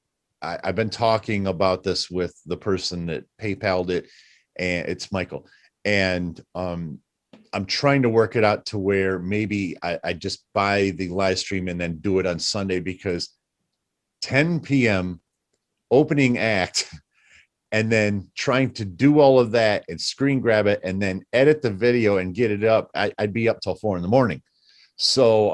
I've been talking about this with the person that PayPal'd it, and it's Michael, and I'm trying to work it out to where maybe I just buy the live stream and then do it on Sunday, because 10 p.m. opening act, and then trying to do all of that and screen grab it and then edit the video and get it up, I'd be up till 4 a.m. So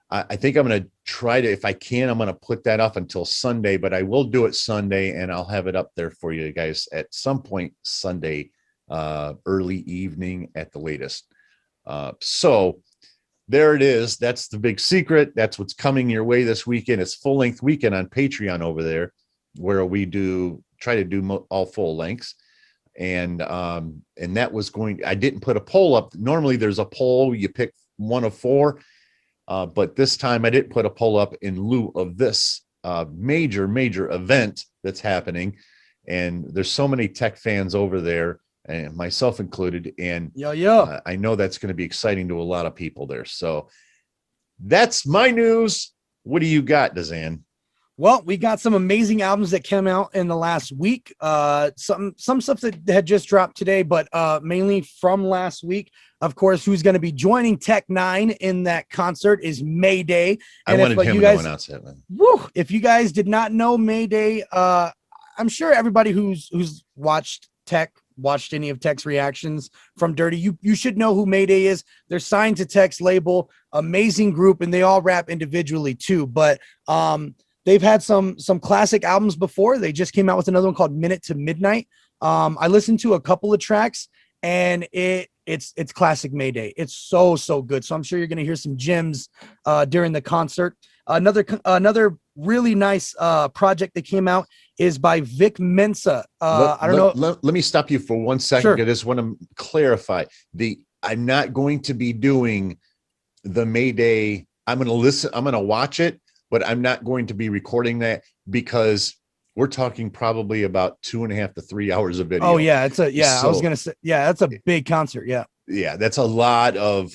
I think I'm going to try to, if I can, I'm going to put that off until Sunday, but I will do it Sunday, and I'll have it up there for you guys at some point Sunday, early evening at the latest. So there it is. That's the big secret. That's what's coming your way this weekend. It's full-length weekend on Patreon over there, where we try to do all full lengths. And that was I didn't put a poll up. Normally there's a poll, you pick one of 4. But this time I didn't put a poll up in lieu of this major event that's happening. And there's so many tech fans over there, and myself included. And I know that's going to be exciting to a lot of people there. So that's my news. What do you got, DZAN? Well, we got some amazing albums that came out in the last week. Some stuff that had just dropped today, but mainly from last week. Of course, who's going to be joining N9ne in that concert is Mayday. And I wanted him to announce it. If you guys did not know Mayday, I'm sure everybody who's watched any of Tech's reactions from Dirty, you should know who Mayday is. They're signed to Tech's label, amazing group, and they all rap individually too. But they've had some classic albums before. They just came out with another one called Minute to Midnight. I listened to a couple of tracks, and it's classic Mayday. It's so good. So I'm sure you're going to hear some gems during the concert. Another really nice project that came out is by Vic Mensa. I don't know. Let me stop you for 1 second. Sure. I just want to clarify. I'm not going to be doing the Mayday. I'm going to listen. I'm going to watch it, but I'm not going to be recording that, because we're talking probably about 2.5 to 3 hours of video. Oh yeah. I was going to say, that's a big concert. Yeah. Yeah. That's a lot of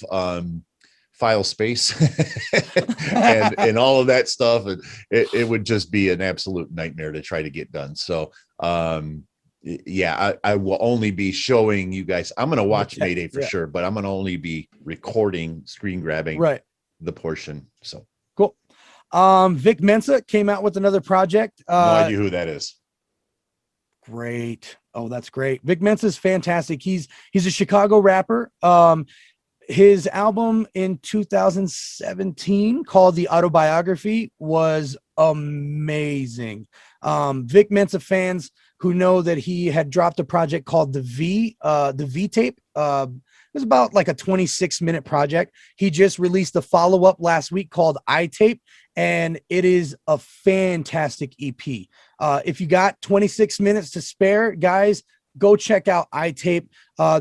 file space and all of that stuff. And it would just be an absolute nightmare to try to get done. So, yeah, I will only be showing you guys. I'm going to watch Mayday for sure, but I'm going to only be recording, screen grabbing the portion. So cool. Vic Mensa came out with another project. No idea who that is. Great. Oh, that's great. Vic Mensa is fantastic. He's a Chicago rapper. His album in 2017 called The Autobiography was amazing. Vic Mensa fans who know that he had dropped a project called the V tape. It was about like a 26-minute project. He just released a follow-up last week called I Tape, and it is a fantastic EP. If you got 26 minutes to spare, guys, go check out I Tape.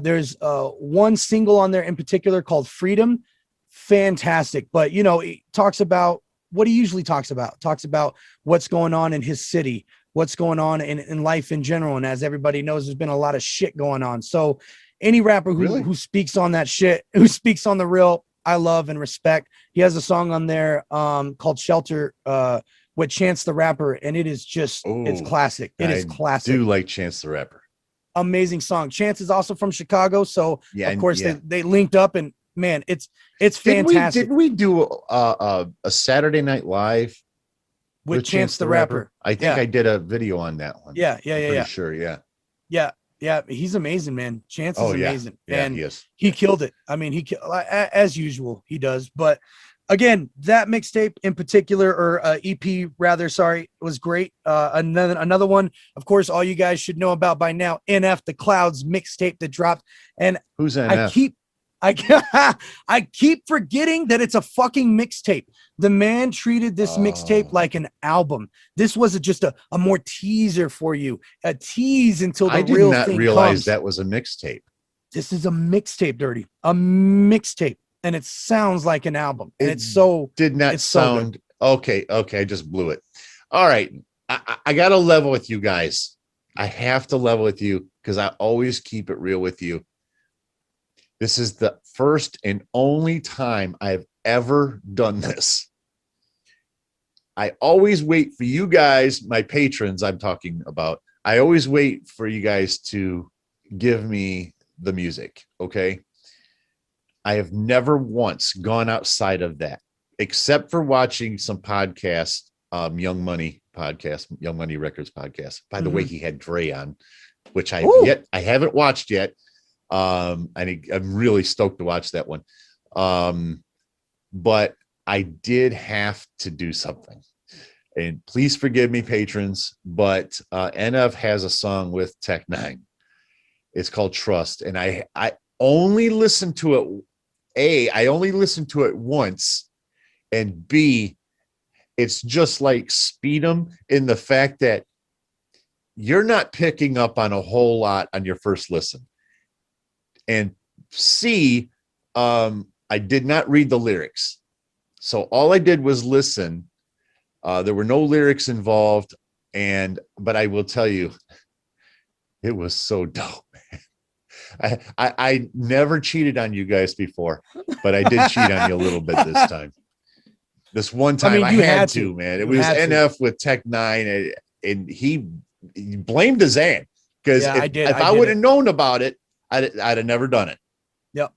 There's one single on there in particular called Freedom. Fantastic. But, you know, he talks about what he usually talks about what's going on in his city, what's going on in life in general. And as everybody knows, there's been a lot of shit going on. So any rapper who speaks on that shit, who speaks on the real, I love and respect. He has a song on there called Shelter with Chance the Rapper, and it is just, it's classic. It is classic. I do like Chance the Rapper. Amazing song. Chance is also from Chicago, so of course they linked up, and man, it's fantastic. Didn't we do a Saturday Night Live with Chance the Rapper? I think I did a video on that one. Yeah. Sure, yeah. He's amazing, man. Chance is amazing, and he is. He killed it. I mean, as usual, he does. But again, that mixtape in particular, or EP rather, sorry, was great. Another one, of course, all you guys should know about by now, NF the Clouds mixtape that dropped. And who's NF? I keep forgetting that it's a fucking mixtape. The man treated this mixtape like an album. This was just a more teaser for you, a tease until the real thing comes. I did not realize that was a mixtape. This is a mixtape, Dirty, a mixtape. And it sounds like an album. And it did not sound okay. I just blew it. All right. I got to level with you guys. I have to level with you because I always keep it real with you. This is the first and only time I've ever done this. I always wait for you guys, my patrons I'm talking about. I always wait for you guys to give me the music. Okay. I have never once gone outside of that, except for watching some podcasts, Young Money podcast, Young Money Records podcast. By the way, he had Dre on, which I haven't watched yet. I'm really stoked to watch that one. But I did have to do something, and please forgive me, patrons, but NF has a song with N9ne. It's called Trust. And I only listened to it. I only listened to it once, and B, it's just like Speed 'em in the fact that you're not picking up on a whole lot on your first listen. And C, I did not read the lyrics. So all I did was listen. There were no lyrics involved. But I will tell you, it was so dope. I never cheated on you guys before, but I did cheat on you a little bit this time. This one time I had to, man. It was NF with N9ne, and he blamed DZAN because if I would have known about it, I'd have never done it. Yep.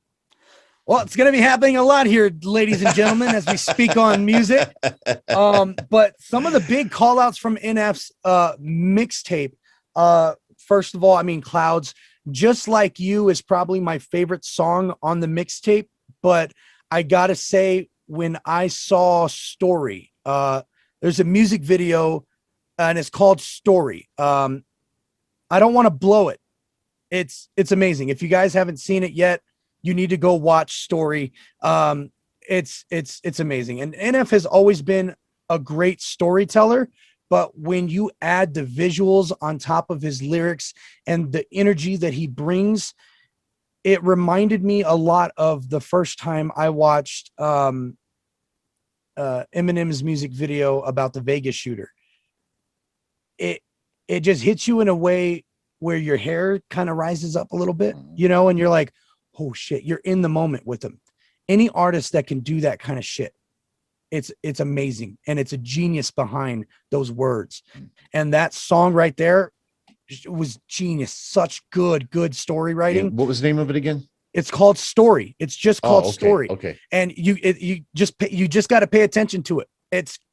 Well, it's going to be happening a lot here, ladies and gentlemen, as we speak on music. But some of the big call outs from NF's mixtape. First of all, I mean, Clouds, Just Like You is probably my favorite song on the mixtape. But I got to say, when I saw Story, there's a music video and it's called Story. I don't want to blow it. It's amazing. If you guys haven't seen it yet, you need to go watch Story. It's amazing. And NF has always been a great storyteller, but when you add the visuals on top of his lyrics and the energy that he brings, it reminded me a lot of the first time I watched Eminem's music video about the Vegas shooter. It just hits you in a way where your hair kind of rises up a little bit, you know, and you're like, oh shit, you're in the moment with him. any artist that can do that kind of shit, it's amazing. And it's a genius behind those words. And that song right there was genius. Such good story writing. And what was the name of it again? It's called Story. It's just called Story. Okay. And you just got to pay attention to it.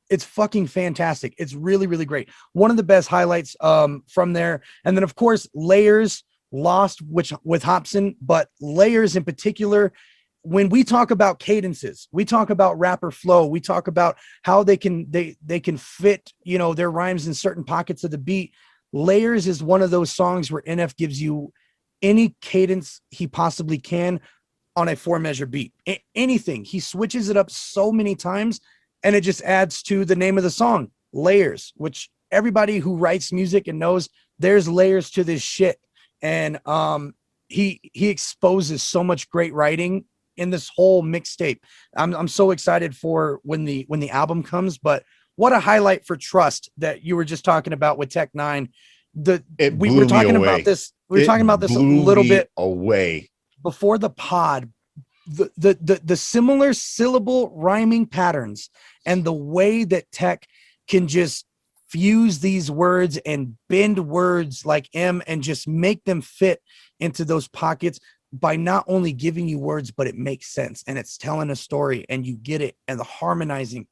It's fucking fantastic. It's really great. One of the best highlights from there. And then of course Layers, Lost, which with Hobson, but Layers in particular. When we talk about cadences, we talk about rapper flow, we talk about how they can fit, you know, their rhymes in certain pockets of the beat. Layers is one of those songs where NF gives you any cadence he possibly can on a 4-measure beat. Anything. He switches it up so many times, and it just adds to the name of the song, Layers, which everybody who writes music and knows there's layers to this shit. And he exposes so much great writing in this whole mixtape. I'm so excited for when the album comes. But what a highlight for Trust that you were just talking about with Tech Nine. We were talking about this. We were talking about this a little bit away before the pod. The similar syllable rhyming patterns and the way that Tech can just fuse these words and bend words like M and just make them fit into those pockets by not only giving you words, but it makes sense and it's telling a story and you get it. And the harmonizing.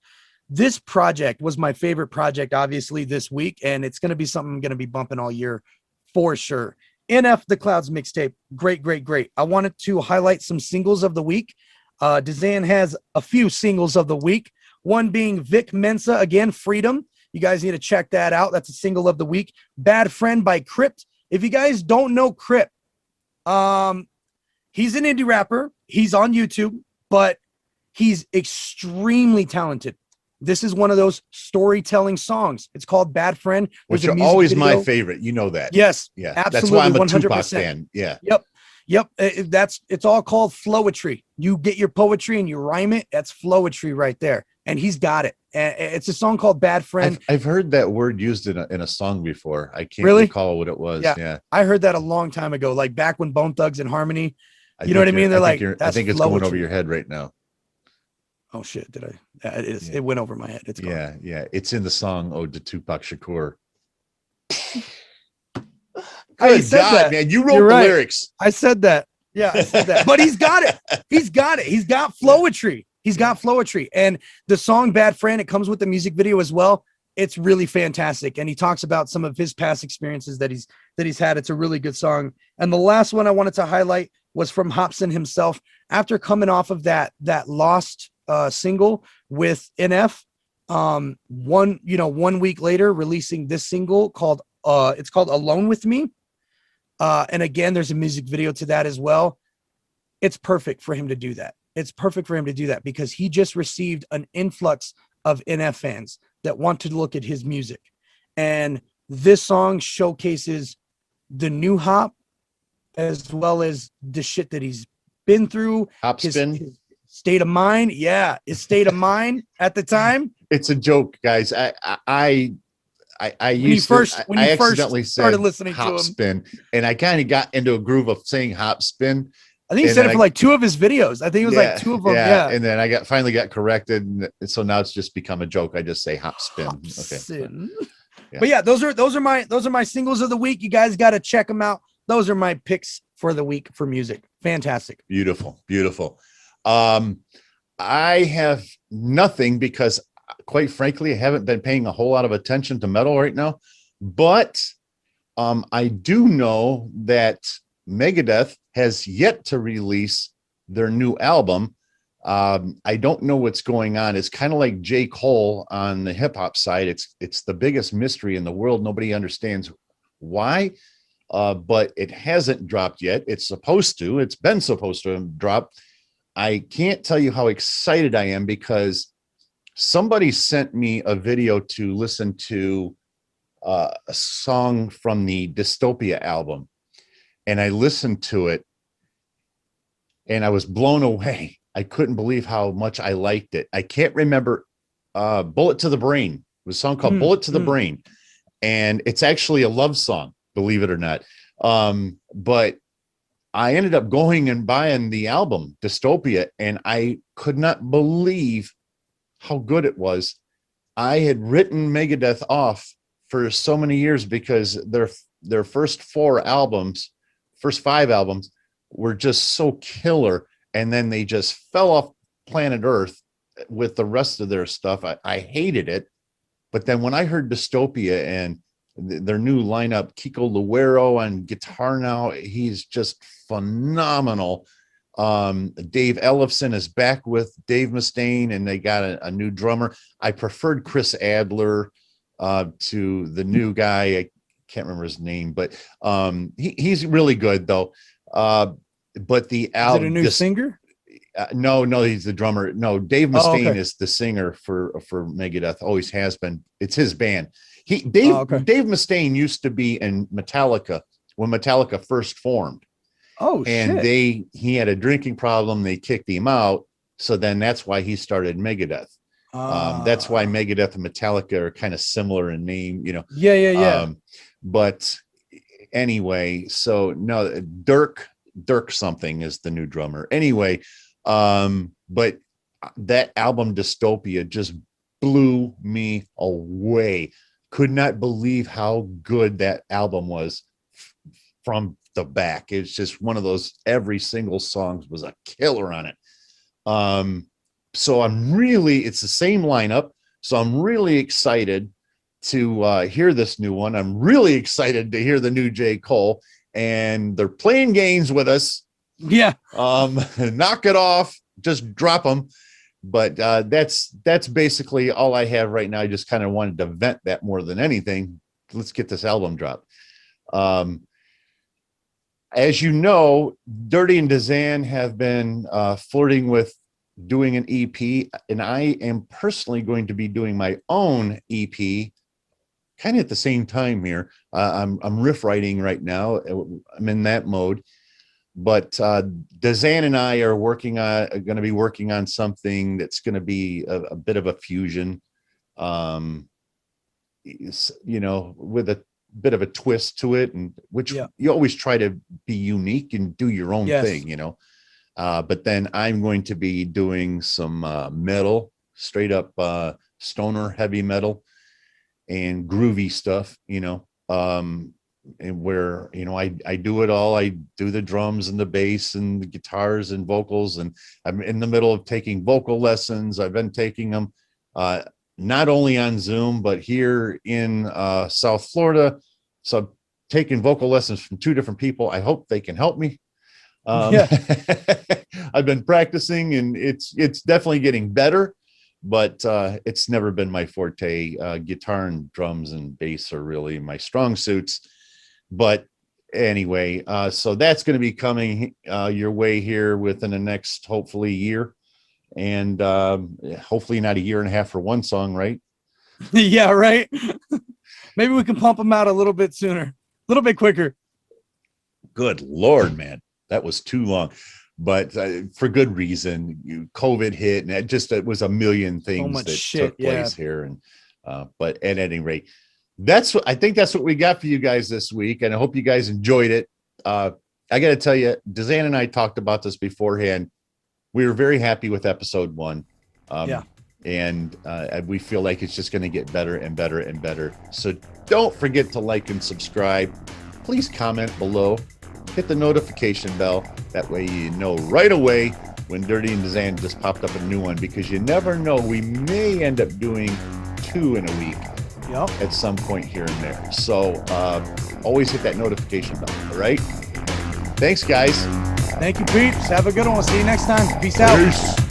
This project was my favorite project, obviously, this week, and it's going to be something I'm going to be bumping all year for sure. NF The Clouds mixtape. Great. I wanted to highlight some singles of the week. DZAN has a few singles of the week, one being Vic Mensa, again, Freedom. You guys need to check that out. That's a single of the week. Bad Friend by Crypt. If you guys don't know Crypt, he's an indie rapper. He's on YouTube, but he's extremely talented. This is one of those storytelling songs. It's called Bad Friend. Which are always my favorite. You know that. Yes. Yeah. Absolutely. That's why I'm a 100%. Tupac fan. Yeah. Yep. It's all called flowetry. You get your poetry and you rhyme it. That's flowetry right there. And he's got it. And it's a song called Bad Friend. I've heard that word used in a song before. I can't really recall what it was. Yeah. I heard that a long time ago, like back when Bone Thugs and Harmony. You know what I mean? They're like, I think it's going over your head right now. Oh shit! Did I? It went over my head. It's gone. Yeah. It's in the song "Ode to Tupac Shakur." Good God, man! You wrote the lyrics. I said that. Yeah, I said that. But he's got it. He's got flowetry. He's got flowetry. And the song "Bad Friend," it comes with the music video as well. It's really fantastic. And he talks about some of his past experiences that he's had. It's a really good song. And the last one I wanted to highlight was from Hobson himself. After coming off of that Lost single with NF, 1 week later releasing this single called it's called Alone With Me, and again there's a music video to that as well. It's perfect for him to do that. Because he just received an influx of NF fans that want to look at his music, and this song showcases the new Hop as well as the shit that he's been through. His state of mind. Yeah. His state of mind at the time. It's a joke, guys. I accidentally started listening to him spin, and I kind of got into a groove of saying hop spin. I think he said it for like 2 of his videos. I think it was like 2 of them. Yeah. And then I finally got corrected. And so now it's just become a joke. I just say hop spin. Okay. But yeah, those are my singles of the week. You guys got to check them out. Those are my picks for the week for music. Fantastic. Beautiful. I have nothing because, quite frankly, I haven't been paying a whole lot of attention to metal right now. But I do know that Megadeth has yet to release their new album. I don't know what's going on. It's kind of like J. Cole on the hip hop side. It's the biggest mystery in the world. Nobody understands why, but it hasn't dropped yet. It's supposed to. It's been supposed to drop. I can't tell you how excited I am because somebody sent me a video to listen to a song from the Dystopia album, and I listened to it and I was blown away. I couldn't believe how much I liked it. I can't remember. Bullet to the Brain. It was a song called Bullet to the Brain, and it's actually a love song, believe it or not. But I ended up going and buying the album Dystopia, and I could not believe how good it was. I had written Megadeth off for so many years because their first five albums were just so killer, and then they just fell off planet Earth with the rest of their stuff. I hated it. But then when I heard Dystopia and their new lineup, Kiko Luero on guitar now, he's just phenomenal. Dave Ellefson is back with Dave Mustaine, and they got a new drummer. I preferred Chris Adler to the new guy. I can't remember his name, but he's really good though. But the album, is it a new singer? No, he's the drummer. No, Dave Mustaine is the singer for Megadeth. Always has been. It's his band. Dave Mustaine used to be in Metallica when Metallica first formed. And shit. he had a drinking problem. They kicked him out. So then that's why he started Megadeth. That's why Megadeth and Metallica are kind of similar in name, you know. Yeah. But anyway, so no, Dirk something is the new drummer. Anyway, but that album Dystopia just blew me away. Could not believe how good that album was from the back. It's just one of those, every single song was a killer on it. So it's the same lineup. So I'm really excited to hear this new one. I'm really excited to hear the new J. Cole, and they're playing games with us. Yeah. Knock it off, just drop them. But that's basically all I have right now. I just kind of wanted to vent that more than anything. Let's get this album dropped. As you know, Dirty and DZAN have been flirting with doing an EP, and I am personally going to be doing my own EP kind of at the same time here. I'm riff writing right now. I'm in that mode. But DZAN and I are going to be working on something that's going to be a bit of a fusion, you know, with a bit of a twist to it, and which you always try to be unique and do your own thing, you know. But then I'm going to be doing some metal, straight up stoner heavy metal and groovy stuff, you know. And where, you know, I do it all. I do the drums and the bass and the guitars and vocals, and I'm in the middle of taking vocal lessons. I've been taking them not only on Zoom, but here in South Florida. So I'm taking vocal lessons from 2 different people. I hope they can help me. I've been practicing, and it's definitely getting better, but it's never been my forte. Guitar and drums and bass are really my strong suits. But anyway, so that's going to be coming your way here within the next, hopefully, year. And hopefully not a year and a half for one song, right? Yeah, right. Maybe we can pump them out a little bit sooner, a little bit quicker. Good Lord, man. That was too long. But for good reason. COVID hit, and it was a million things that took place here. And but at any rate, I think that's what we got for you guys this week, and I hope you guys enjoyed it. I got to tell you, DZAN and I talked about this beforehand. We were very happy with episode 1. And we feel like it's just going to get better and better and better. So don't forget to like and subscribe. Please comment below. Hit the notification bell. That way you know right away when Dirty and DZAN just popped up a new one, because you never know. We may end up doing 2 in a week. At some point here and there. So always hit that notification bell. All right. Thanks, guys. Thank you, Pete. Have a good one. We'll see you next time. Peace out.